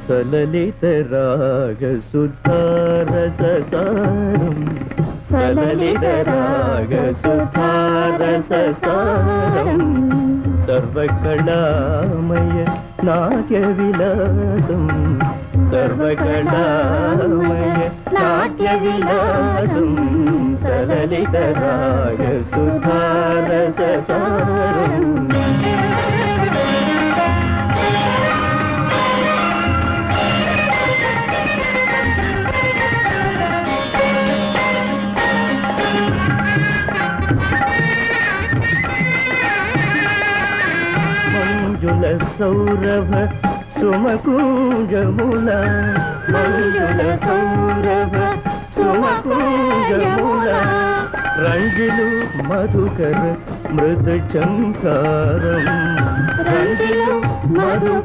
సలలిత రాగ సుధారససారం సలలిత రాగ సుధారససారం సర్వకళామయ నాట్య విలాసం సర్వకళామయ నాట్య విలాసం సలలిత రాగ సుధారససారం మంజుల సౌరభ సుమకుంజముల మంజుల సౌరభ సుమకుంజముల రంగిలు మధుకర మృదు చంకారం రంగిలు మధుకర